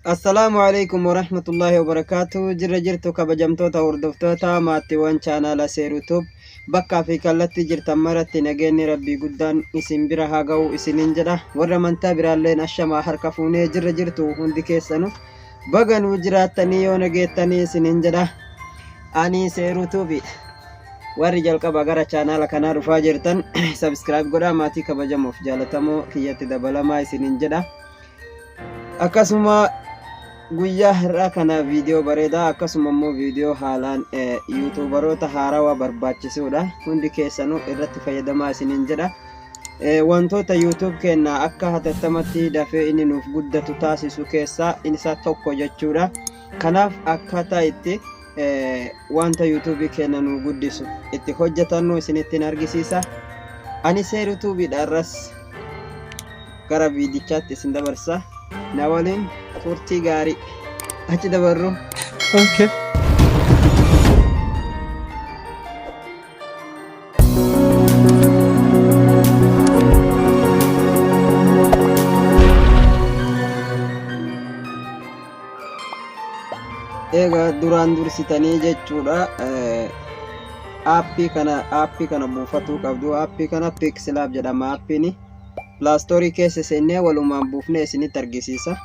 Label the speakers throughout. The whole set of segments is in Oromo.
Speaker 1: Assalamualaikum warahmatullahi wabarakatuh. Jirra jirtu kabajamtoota hordoftoota maattiiwwan chaanaala seerutub bakkaa fi kallatti jirtan maratti nageenyi rabbii guddaan isin bira haa ga'u isinin jedha. Warra amantaa biraalleen ashamaa harka fuunee jirra jirtu hundi keessanu baganuu jiraattanii yoo nageettanii isinin jedha. Ani seerutubi warri jalqaba gara chaanaala kanaa dhufaa jirtan subscribe godhaa maatii kabajamuuf jaalatamoo kiyyatti dabalamaa isinin jedha. Akkasuma guyyaa har'aa kana viidiyoo bareedaa akkasuma immoo viidiyoo haalaan yuutuubaroota haarawaa barbaachisuudha. Hundi keessanuu irratti fayyadamaa isiniin jedha. Wantoota yuutuub keenna akka hatattamatti dafee inni nuuf guddatu taasisu keessaa isa tokko jechuudha. Kanaaf akkaataa itti wanta yuutuubii keenna nu guddisu itti hojjetannu isinittiin argisiisa. Ani seerutuubiidha irras gara viidichaatti isin dabarsa. Na waliin turtii gaarii achi dabarru.
Speaker 2: Okay.
Speaker 1: Egaa duraan dursitanii jechuudha aappii kana buufatuu qabdu. Aappii kana Pixlab jedhama. Aappiin Plaastorii keessa seennee walumaan buufnee isinitti argisiisa.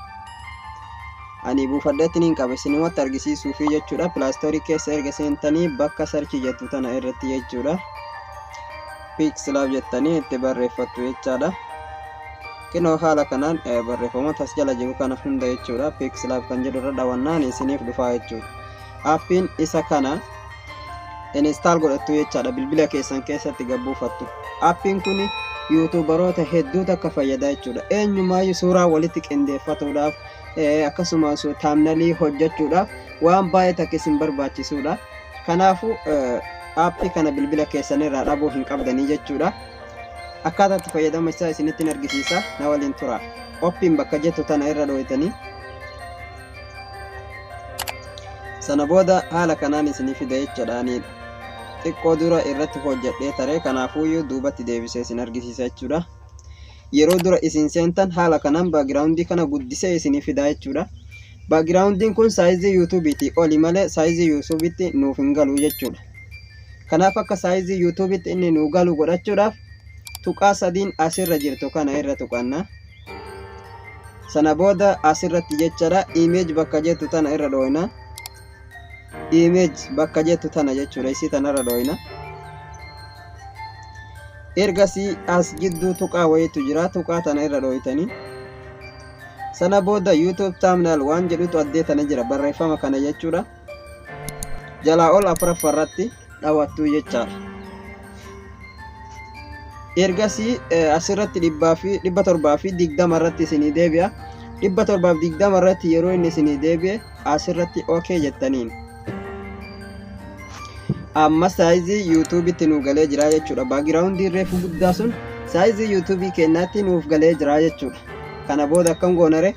Speaker 1: Ani buufadheetiin qaba isinumatti argisiisuufi jechuudha. Plaastorii keessa erga seentanii bakka sarchi jettu tana irratti jechuudha. Pixlab jettanii itti barreeffattu jechaadha. Kinoo haala kanaan barreeffamoota as jala jiru kana hunda jechuudha. Pixlab kan jedhu irra dhawannaan isiniif dhufaa jechuudha. Aappiin isa kana install godhattu jechaadha. Bilbila keessan keessatti gabbuufattu. Aappiin kuni yuutuubaroota hedduutu akka fayyadaa jechuudha. Eenyumaayyuu suuraa walitti qindeeffatuudhaaf akkasumas taamnalii hojjechuudhaaf waan baay'ee takka isin barbaachisuudha. Kanaafuu aappii kana bilbila keessan irraa dhabuu hin qabdanii jechuudha. Akkaataa itti fayyadama isaa isinittiin argisiisa. Na waliin tura. Oppiin bakka jettu tana irra dho'itanii sana booda haala kanaan isinii fida jechuudha. Xiqqoo dura irratti hojjedhee taree kanaafuuyyuu duubatti deebisee isin argisiisa jechuudha. Yeroo dura isin seentan haala kanaan baagiraawundii kana guddisee isinii fida jechuudha. Baagiraawundiin kun saayizii yuutuubiitii oli malee saayizii yuutuubiitti nuuf hin galu jechuudha. Kanaaf akka saayizii yuutuubiitti inni nuu galu godhachuudhaaf tuqaa sadiin asirra jirtu kana irra tuqanna. Sana booda asirratti jechaadha image bakka jettu tana irra dhooyna. Image bakka jettu tana jechuudha. Isii tanarra dhooyna. Ergasii as gidduu tuqaa wayiitu jira. Tuqaa tana irra dhooytanii sana booda YouTube thumbnail waan jedhutu addee tana jira. Barreeffama kana jechuudha. Jalaa ol afuraffarratti dhawattuu jechaadha. Ergasii asirratti 720 irratti isinii deebi'a. 720 irratti yeroo inni isinii deebi'e asirratti okay jettaniin amma saayizii yuutuubiitti nuuf galee jira jechuudha. Baagiraawundii reefu guddaa sun saayizii yuutuubii keenyaatti nuuf galee jira jechuudha. Kana booda akkam goonare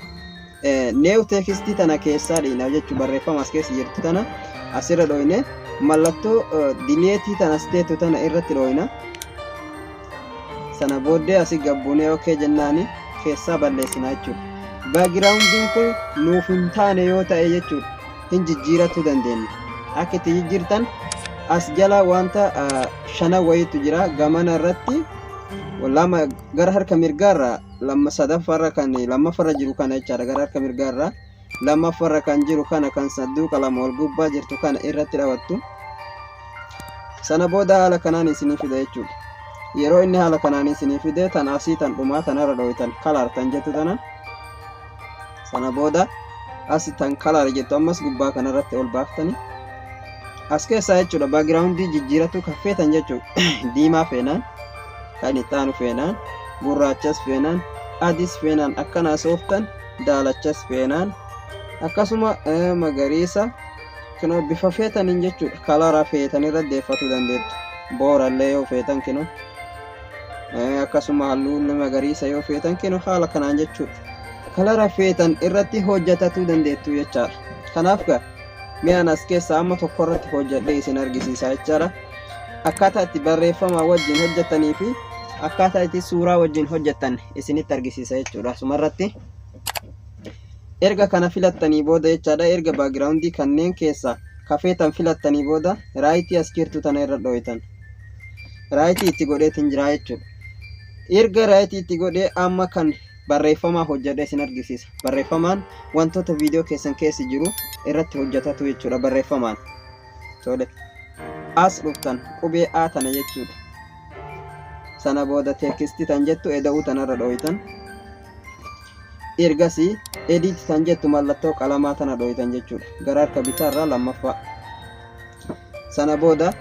Speaker 1: neew teekstii tana keessaa dhiina jechuudha. Barreeffama as keessa jirtu tana asirra dhooyne mallattoo dileetii tana steetu tana irratti dhooyna. Sana booddee asii gabbuunee okay jennaani keessaa balleessina jechuudha. Baagiraawundiin kun nuuf hin taane yoo ta'e jechuudha hin jijjiirachuu dandeenya. Akka itti jijjiirtan as jala wanta shana wayiitu jira. Gamana irratti lama gara harka mirgaarraa sadaffaarra kan lammaffarra jiru kana jechaadha. Gara harka mirgaarraa lammaffarra kan jiru kana kan sadduuqa lama ol gubbaa jirtu kana irratti dhawattu. Sana booda haala kanaan isinii fida jechuudha. Yeroo inni haala kanaan isinii fide tan asii tan dhumaa tanarra dhooytan kalaar tan jettu tana. Sana booda asii tan kalaar jettu ammas gubbaa kanarratti ol baaftanii as keessaa jechuudha. Baagiraawundii jijjiiratu kaffeetan jechuudha. Diimaa feenaan, kan itti aanu feenaan, gurraachas feenaan, adiis feenaan akkana sooftan, daalachas feenaan akkasuma magariisa kinoo bifa feetaniin jechuudha. Kalaara feetan irra deeffatuu dandeettu. Boorallee yoo feetan kinoo akkasuma halluu magariisa yoo feetan kinoo haala kanaan jechuudha. Kalaara feetan irratti hojjetatuu dandeettu jechaadha. Kanaaf mi'aan as keessaa amma tokko irratti hojjedhee isin argisiisa jechaadha. Akkaataa itti barreeffama wajjin hojjetanii fi akkaataa itti suuraa wajjin hojjetan isinitti argisiisa jechuudha. Sumarratti erga kana filattanii booda jechaadha erga backgroundii kanneen keessa kafeetan filattanii booda raayitii as jirtu tana irra dhooytan raayitii itti godheetin jira jechuudha. Erga raayitii itti godhee amma kan barreeffamaa hojjedhee isin argisiisa. Barreeffamaan wantoota viidiyoo keessan keessa jiru irratti hojjetatu jechuudha barreeffamaan. Tole as dhuftan qubee A tana jechuudha. Sana booda teekistii tan jettu eda'uu tanarra dhooytan. Ergasii edit tan jettu mallattoo qalamaa tana dhooytan jechuudha. Gara harka bitaarraa lammaffaa. Sana booda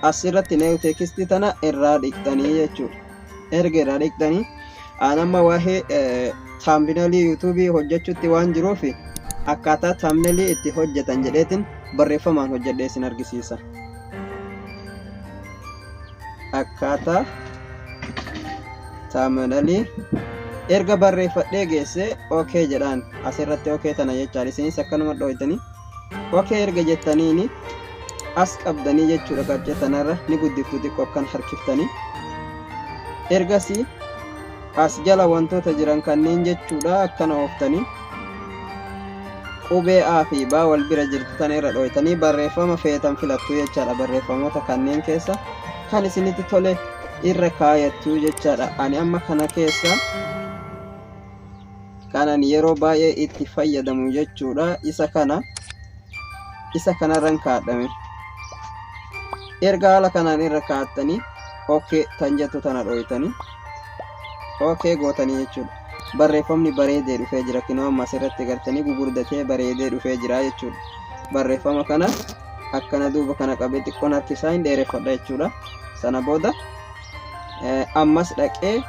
Speaker 1: asirratti neewu teekistii tana irraa dhiqxanii jechuudha. Erga irraa dhiqxanii anamma waa'ee thumbnailii yuutuubii hojjechuutti waan jiruuf akkaataa thumbnailii itti hojjetan jedheetin barreeffamaan hojjedhee isin argisiisa. Akkaataa thumbnailii erga barreeffadhee geesse okay jedhaan asirratti okay tana jechaan isinis akkanuma dhooytanii okay erga jettaniini as qabdanii jechuudha qaccee tanarra ni guddiftu xiqqoo akkan harkiftanii ergasii as jala wantoota jiran kanneen jechuudha akkana ooftanii qubee A fi B wal bira jirtu tana irra dhooytanii barreeffama feetan filattu jechaadha. Barreeffamoota kanneen keessa kan isinitti tole irra kaayattu jechaadha. Ani amma kana keessa kanan yeroo baay'ee itti fayyadamu jechuudha. Isa kanarran kaadhame erga haala kanaan irra kaa'attanii okay tan jettu tana dhooytanii okay gootanii jechuudha. Barreeffamni bareedee dhufee jira kinoo amma asirratti gartanii gugurdatee bareedee dhufee jira jechuudha. Barreeffama kana akkana duuba kana qabee xiqqoon harki isaa hin dheereffadha jechuudha. Sana booda ammas dhaqee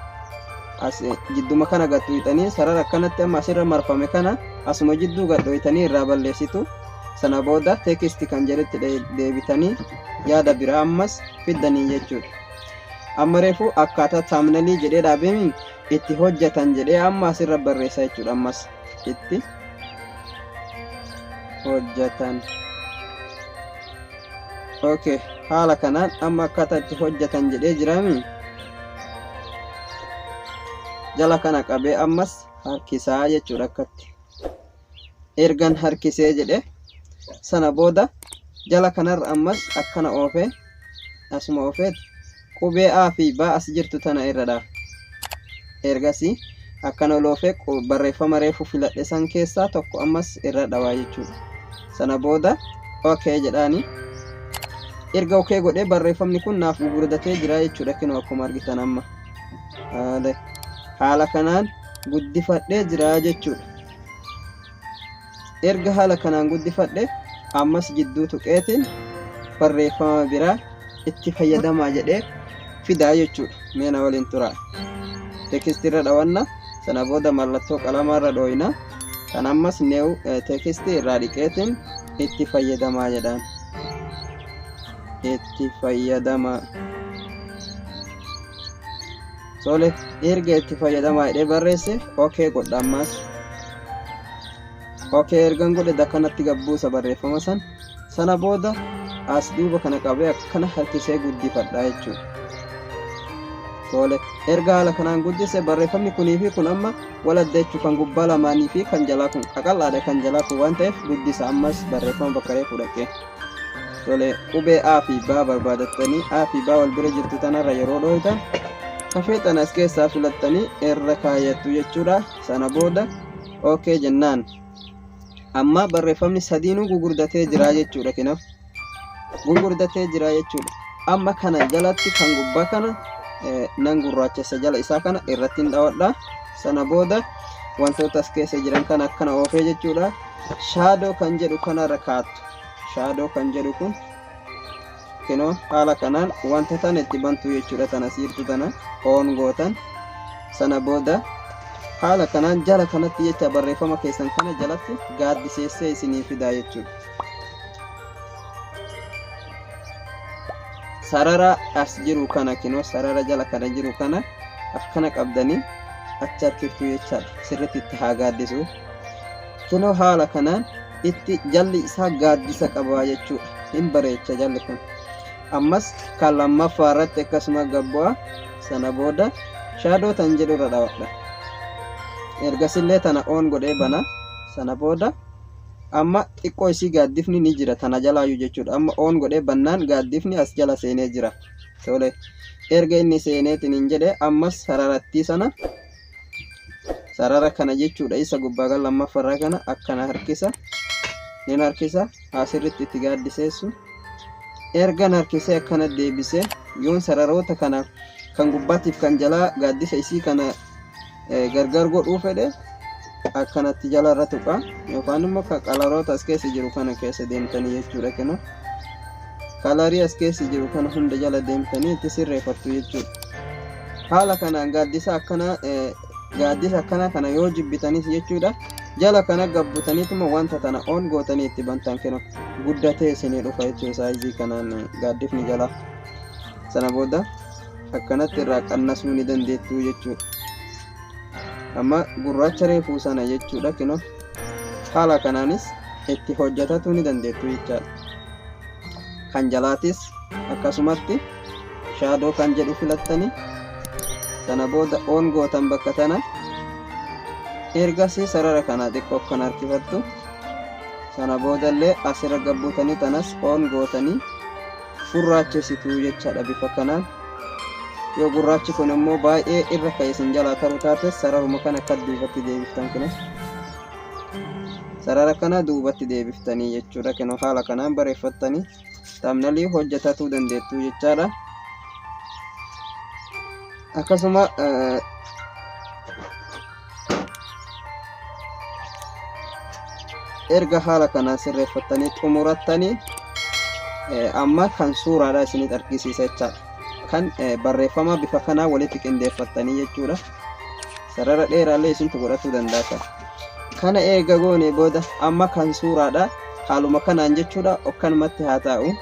Speaker 1: as jidduma kana gadhoytanii sarara akkanatti amma asirra marfame kana asuma jidduu gadhoytanii irraa balleessitu. Sana booda teekistii kan jedhutti deebitanii yaada biraa ammas fiddanii jechuudha. Amma reefu akkaataa thumbnailii jedhee dhaabeen itti hojjetan jedhee amma asirra barreessa jechuudha. Ammas itti hojjetan. Okay, haala kanaan amma akkaataa itti hojjetan jedhee jiraami. Jala kana qabee ammas harkisaa jechuudha akkatti. Ergan harkisee jedhee sana booda jala kanarra ammas akkana oofee asuma oofeet qubee A fi B as jirtu tana irradha. Ergasii akkana oloofee barreeffama reefu filadhe san keessaa tokko ammas irra dhawaa jechuudha. Sana booda okay jedhaani erga okay godhee barreeffamni kun naaf gugurdatee jira jechuudha. Kinoo akkuma argitan amma haala kanaan guddifadhee jira jechuudha. Erga haala kanaan guddifadhe ammas jidduu tuqeetiin barreeffama biraa itti fayyadamaa jedhee fidaa jechuudha. Meena waliin turaa teekistii irra dhawanna. Sana booda mallattoo qalamaa irra dhooyna. Kan ammas neewu teekistii irraa dhiqeetiin itti fayyadamaa jedhaan itti fayyadamaa. Sole erga itti fayyadamaa jedhee barreesse okay godha. Ammas okay ergan godhe dakkanatti gabbuusa barreeffama san. Sana booda as duuba kana qabee akkana harkisee guddifadha jechuudha. Tole erga haala kanaan guddise barreeffamni kunii fi kun amma wal addeechuu kan gubbaa lamaanii fi kan jalaa kun qaqal'aadha. Kan jalaa kun waan ta'eef guddisa. Ammas barreeffama bakka reefu dhaqee tole qubee A fi B barbaadattanii A fi B wal bira jirtu tanarra yeroo dhooytan kafeexan as keessaa filattanii irra kaayattu jechuudha. Sana booda okay jennaan amma barreeffamni sadiinuu gugurdatee jira jechuudha. Kinaaf gugurdatee jira jechuudha. Amma kana jalatti kan gubbaa kana nan gurraachessa jala isaa kana irratti dhawadha. Sana booda wantoota as keessa jiran kana akkana oofee jechuudha. Shaadoo kan jedhu kanarra kaattu. Shaadoo kan jedhu kun kinoo haala kanaan wanta tan itti bantu jechuudha. Tana siirtu tana oon gootan. Sana booda haala kanaan jala kanatti jecha barreeffama keessan kana jalatti gaaddiseessee isinii fidaa jechuudha. Sarara as jiru kana kinoo sarara jala kana jiru kana akkana qabdanii achi harkiftu jechaadha. Sirriitti itti haa gaaddisu. Kinoo haala kanaan itti jalli isaa gaaddisa qaba jechuudha. Hin bareecha jalli kun. Ammas kan lammaffaa irratti akkasuma gabbu'a. Sana booda shaadoo tan jedhu irra dhawadha. Ergasillee tana oon godhee bana. sana booda amma xiqqoo isii gaaddifni ni jira tana jalaayyuu jechuudha. Amma oon godhee bannaan gaaddifni as jala seenee jira. Tole erga inni seeneetiin hin jedhe ammas sararattii sana sarara kana jechuudha isa gubbaa kan lammaffarraa kana akkana harkisa nin harkisa asirritti itti gaaddiseessu ergan harkisee akkana deebisee yoon sararoota kana kan gubbaatiif kan jalaa gaaddisa isii kana gargar godhuu fedhe akkanatti jala irra tuqa yookaan immoo qalaroota as keessa jiru kana keessa deemtanii jechuudha. Kenoo kalarii as keessa jiru kana hunda jala deemtanii itti sirreeffattu jechuudha. Haala kanaan gaaddisa akkana kana yoo jibbitanis jechuudha jala kana gabbutaniituma wanta tana oon gootanii itti bantan kenoo guddatee isinii dhufa jechuudha. Saayizii kanaan gaaddifni jala sana booda akkanatti irraa qannasuu ni dandeettu jechuudha. Amma gurraacha reefuu sana jechuudha kenoo haala kanaanis itti hojjetatu ni dandeettu jechaadha. Kan jalaatis akkasumatti shaadoo kan jedhu filattanii sana booda oon gootan bakka tana ergasii sarara kana xiqqoo kan harkifattu sana boodallee asirra gabbutanii tanas oon gootanii gurraachessituu jechaadha bifa kanaan. Yoo gurraachi kun immoo baay'ee irra ka'e isin jalaa ta'uu taates sararuma kana akka duubatti deebiftan kenoo sarara kana duubatti deebiftanii jechuudha. Kenoo haala kanaan bareeffattanii tamnalii hojjetatuu dandeettu jechaadha. Akkasuma erga haala kanaan sirreeffattanii xumurattanii amma kan suuraadha isinitti argisiisa jechaadha. Kan barreeffama bifa kanaa walitti qindeeffattanii jechuudha. Sarara dheeraallee isintu godhachuu danda'a. Kana eega goone booda amma kan suuraadha haaluma kanaan jechuudha akkanumatti haa ta'u.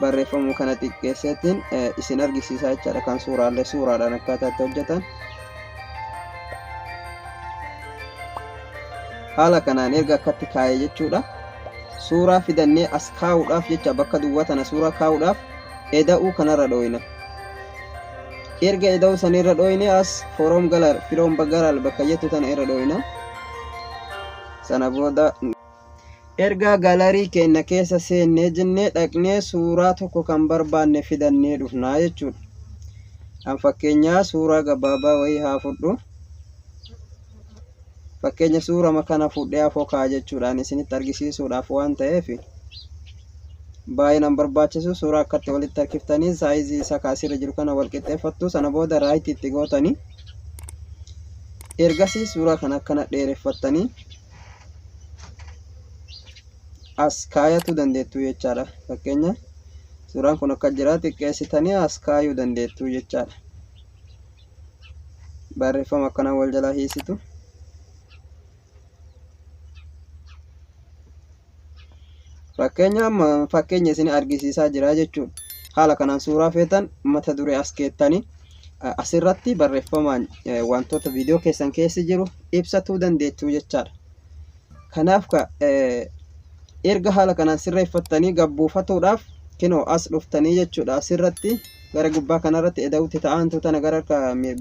Speaker 1: Barreeffamu kana xiqqeesseetiin isin argisiisaa jechaadha. Kan suuraallee suuraadhaan akkaataa itti hojjetan haala kanaan erga akkatti kaa'ee jechuudha. Suuraa fidannee as kaa'uudhaaf jecha bakka duwwaa tana suuraa kaa'uudhaaf eda'uu kanarra dhooyna. Erga eda'uu sanirra dhooyne as forom garal bakka jettu tana irra dhooyna. Sana booda erga galarii keenya keessa seennee jennee dhaqnee suuraa tokko kan barbaanne fidannee dhufnaa jechuudha. An fakkeenyaa suuraa gabaabaa wayii haa fudhu. Fakkeenya suuraa kana fudhee afoo kaa jechuudhaan isinitti argisiisuudhaaf waan ta'eef baay'inaan barbaachisu suuraa akkatti walitti harkiftanii saayizii isa kaasirra jiru kana wal qixxeeffattu. Sana booda raayitii itti gootanii ergasii suuraa kana akkana dheereffattanii as kaayatu dandeettu jechaadha. Fakkeenya suuraan kun akka jira xiqqeessitanii as kaayuu dandeettu jechaadha. Barreeffama akkana wal jalaa hiisitu. Fakkeenya isin argisiisaa jira jechuudha. Haala kanaan suuraa feetan mata duree as keettanii asirratti barreeffamaan wantoota viidiyoo keessan keessa jiru ibsatuu dandeettu jechaadha. Kanaaf erga haala kanaan sirreeffattanii gabbuufatuudhaaf kinoo as dhuftanii jechuudha. Asirratti gara gubbaa kanarratti eda'uutti ta'antu tana gara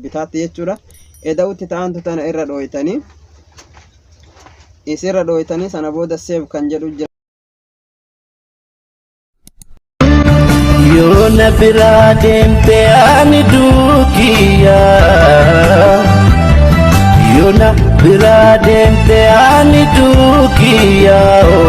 Speaker 1: bitaatti jechuudha. Eda'uutti ta'antu tana irra dhooytanii isirra dhooytanii sana booda seef kan jedhu jira.
Speaker 2: Yoona biraa deemtee ani duukiyaa. Yoona biraa deemtee ani duukiyaa.